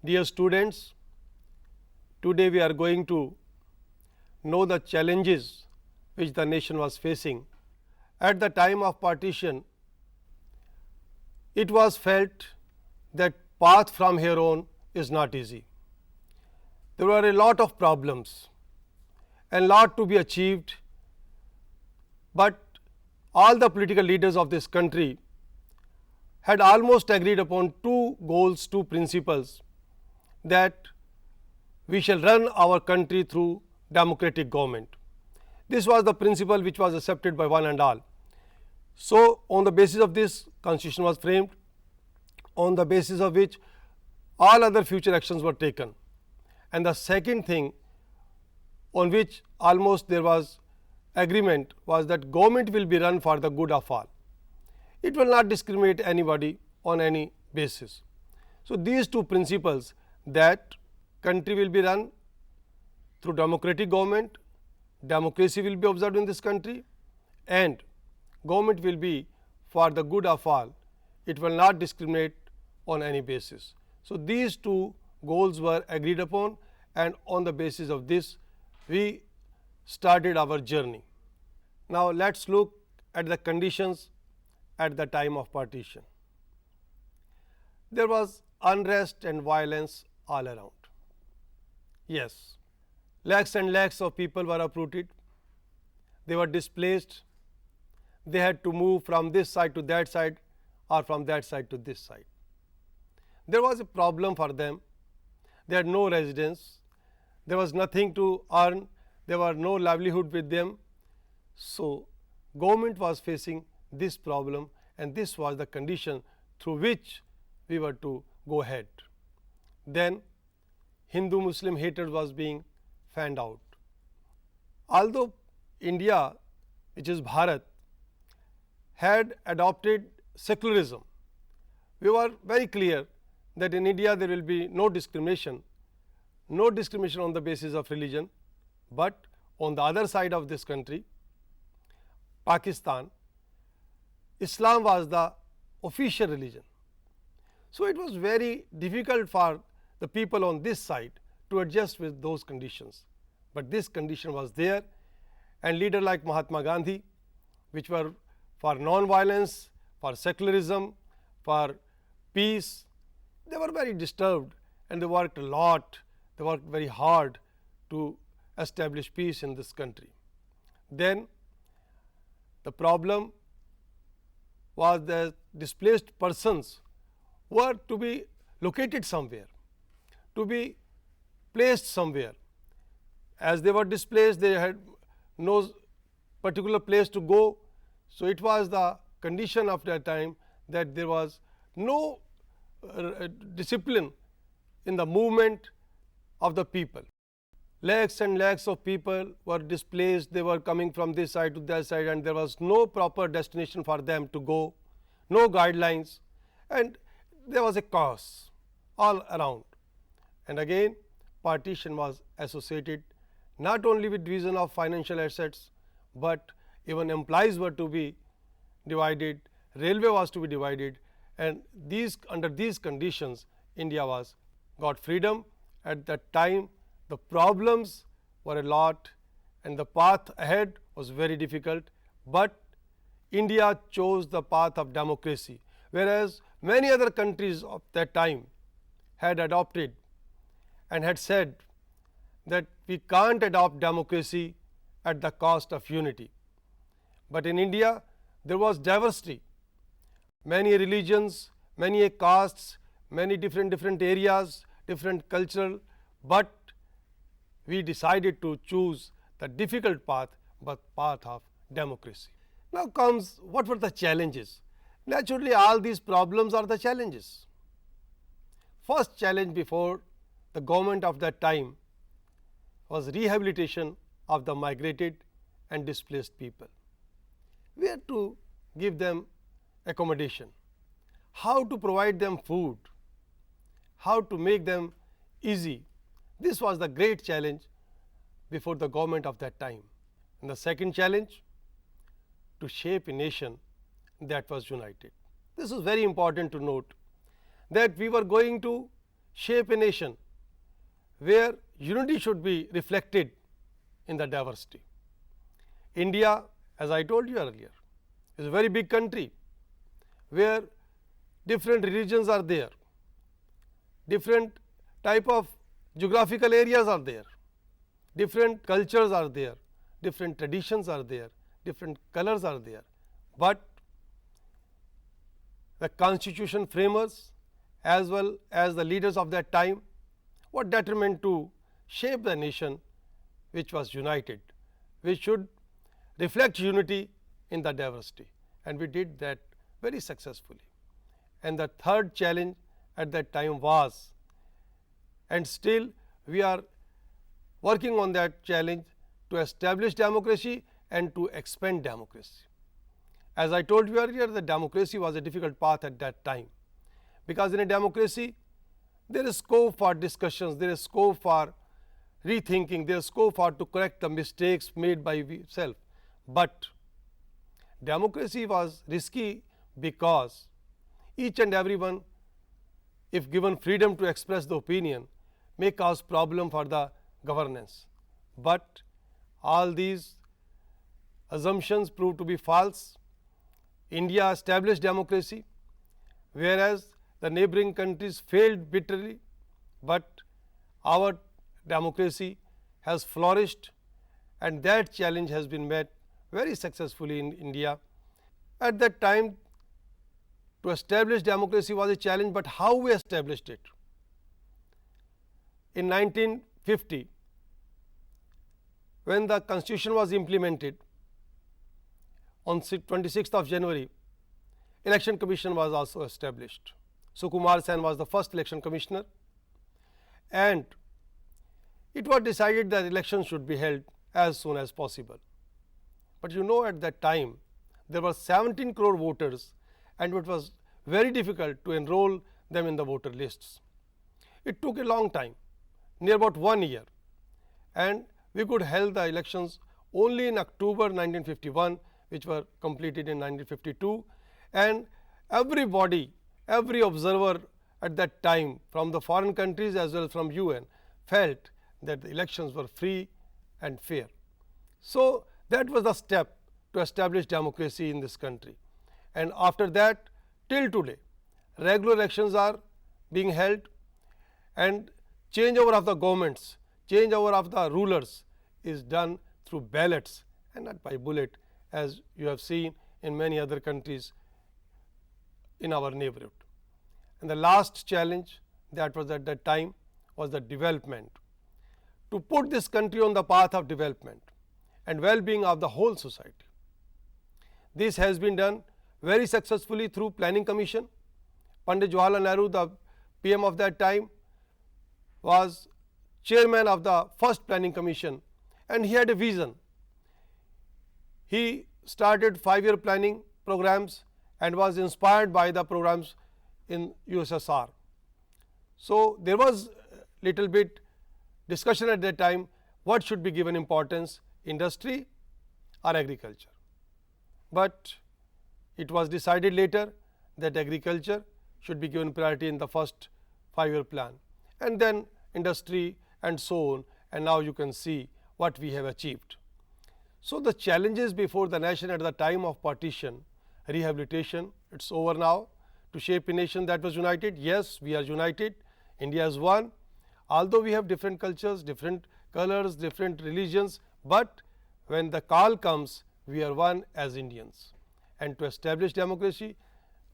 Dear students, today we are going to know the challenges which the nation was facing. At the time of partition, it was felt that path from here on is not easy. There were a lot of problems and lot to be achieved, but all the political leaders of this country had almost agreed upon two goals, two principles, that we shall run our country through democratic government. This was the principle which was accepted by one and all. So, on the basis of this, constitution was framed, on the basis of which all other future actions were taken. And the second thing on which almost there was agreement was that government will be run for the good of all. It will not discriminate anybody on any basis. So, these two principles, that country will be run through democratic government, democracy will be observed in this country, and government will be for the good of all. It will not discriminate on any basis. So, these two goals were agreed upon, and on the basis of this we started our journey. Now, let us look at the conditions at the time of partition. There was unrest and violence all around. Yes, lakhs and lakhs of people were uprooted, they were displaced, they had to move from this side to that side or from that side to this side. There was a problem for them, they had no residence, there was nothing to earn, there were no livelihood with them. So, government was facing this problem, and this was the condition through which we were to go ahead. Then Hindu-Muslim hatred was being fanned out. Although India, which is Bharat, had adopted secularism, we were very clear that in India there will be no discrimination on the basis of religion, but on the other side of this country, Pakistan, Islam was the official religion. So, it was very difficult for the people on this side to adjust with those conditions, but this condition was there, and leader like Mahatma Gandhi, which were for non-violence, for secularism, for peace, they were very disturbed and they worked a lot, they worked very hard to establish peace in this country. Then the problem was that displaced persons were to be located somewhere, to be placed somewhere. As they were displaced, they had no particular place to go. So, it was the condition of that time that there was no discipline in the movement of the people. Lakhs and lakhs of people were displaced, they were coming from this side to that side, and there was no proper destination for them to go, no guidelines, and there was a chaos all around. And again, partition was associated not only with division of financial assets, but even employees were to be divided, railway was to be divided, and under these conditions India got freedom. At that time the problems were a lot and the path ahead was very difficult, but India chose the path of democracy, whereas many other countries of that time had adopted and had said that we can't adopt democracy at the cost of unity. But in India there was diversity, many religions, many castes, many different areas, different cultural, but we decided to choose the difficult path, but path of democracy. Now comes, what were the challenges? Naturally, all these problems are the challenges. First challenge before the government of that time was rehabilitation of the migrated and displaced people. We had to give them accommodation, how to provide them food, how to make them easy. This was the great challenge before the government of that time. And the second challenge, to shape a nation that was united. This is very important to note, that we were going to shape a nation where unity should be reflected in the diversity. India, as I told you earlier, is a very big country where different religions are there, different type of geographical areas are there, different cultures are there, different traditions are there, different colors are there, but the constitution framers as well as the leaders of that time were determined to shape the nation which was united, which should reflect unity in the diversity, and we did that very successfully. And the third challenge at that time was, and still we are working on that challenge, to establish democracy and to expand democracy. As I told you earlier, the democracy was a difficult path at that time, because in a democracy there is scope for discussions, there is scope for rethinking, there is scope for to correct the mistakes made by self. But democracy was risky because each and everyone, if given freedom to express the opinion, may cause problem for the governance. But all these assumptions proved to be false. India established democracy, whereas the neighboring countries failed bitterly, but our democracy has flourished, and that challenge has been met very successfully in India. At that time, to establish democracy was a challenge, but how we established it? In 1950, when the constitution was implemented, on 26th of January, election commission was also established. Sukumar Sen was the first election commissioner, and it was decided that elections should be held as soon as possible. But you know, at that time there were 17 crore voters, and it was very difficult to enroll them in the voter lists. It took a long time, near about 1 year, and we could hold the elections only in October 1951, which were completed in 1952, and everybody, every observer at that time from the foreign countries as well as from UN felt that the elections were free and fair. So that was the step to establish democracy in this country, and after that till today regular elections are being held, and changeover of the governments, changeover of the rulers is done through ballots and not by bullet, as you have seen in many other countries in our neighborhood. And the last challenge that was at that time was the development, to put this country on the path of development and well-being of the whole society. This has been done very successfully through Planning Commission. Pandit Jawaharlal Nehru, the PM of that time, was chairman of the first Planning Commission, and he had a vision. He started 5-year planning programs and was inspired by the programs in USSR. So there was little bit discussion at that time what should be given importance, industry or agriculture. But it was decided later that agriculture should be given priority in the first 5-year plan, and then industry and so on, and now you can see what we have achieved. So the challenges before the nation at the time of partition, rehabilitation, it is over now. To shape a nation that was united, yes, we are united, India is one, although we have different cultures, different colors, different religions, but when the call comes, we are one as Indians. And to establish democracy,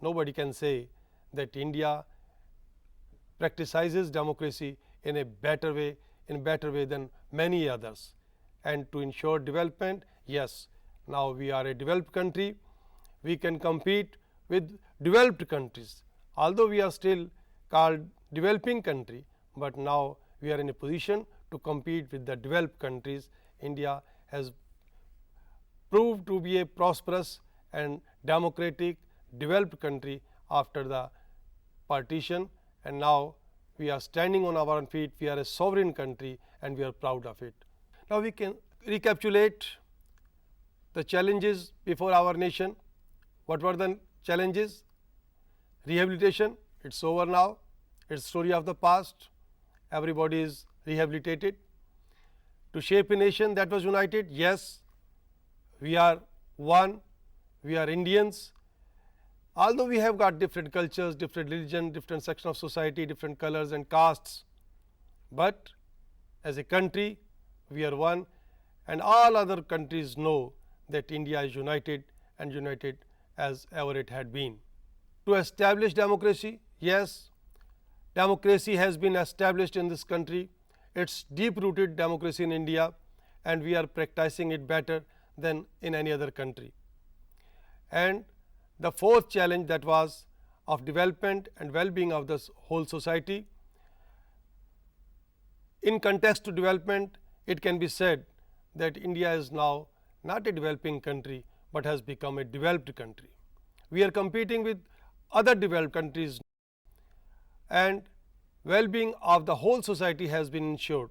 nobody can say that India practices democracy in a better way, than many others. And to ensure development, yes, now we are a developed country, we can compete with developed countries. Although we are still called developing country, but now we are in a position to compete with the developed countries. India has proved to be a prosperous and democratic developed country after the partition, and now we are standing on our own feet, we are a sovereign country and we are proud of it. Now we can recapitulate the challenges before our nation. What were the challenges? Rehabilitation, it is over now. It's story of the past. Everybody is rehabilitated. To shape a nation that was united, yes, we are one, we are Indians. Although we have got different cultures, different religion, different section of society, different colors and castes, but as a country we are one, and all other countries know that India is united and united as ever it had been. To establish democracy, yes, democracy has been established in this country. It's deep rooted democracy in India, and we are practicing it better than in any other country. And the fourth challenge, that was of development and well-being of the whole society. In context to development, it can be said that India is now not a developing country, but has become a developed country. We are competing with other developed countries, and well-being of the whole society has been ensured.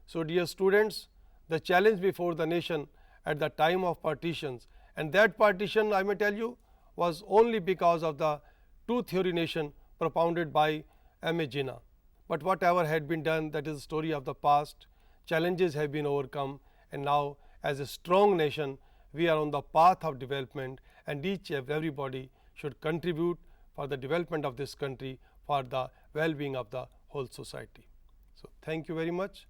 So, dear students, the challenge before the nation at the time of partitions, and that partition, I may tell you, was only because of the two theory nation propounded by M. A. Jinnah. But whatever had been done, that is the story of the past. Challenges have been overcome, and now as a strong nation we are on the path of development, and each and everybody should contribute for the development of this country, for the well-being of the whole society. So, thank you very much.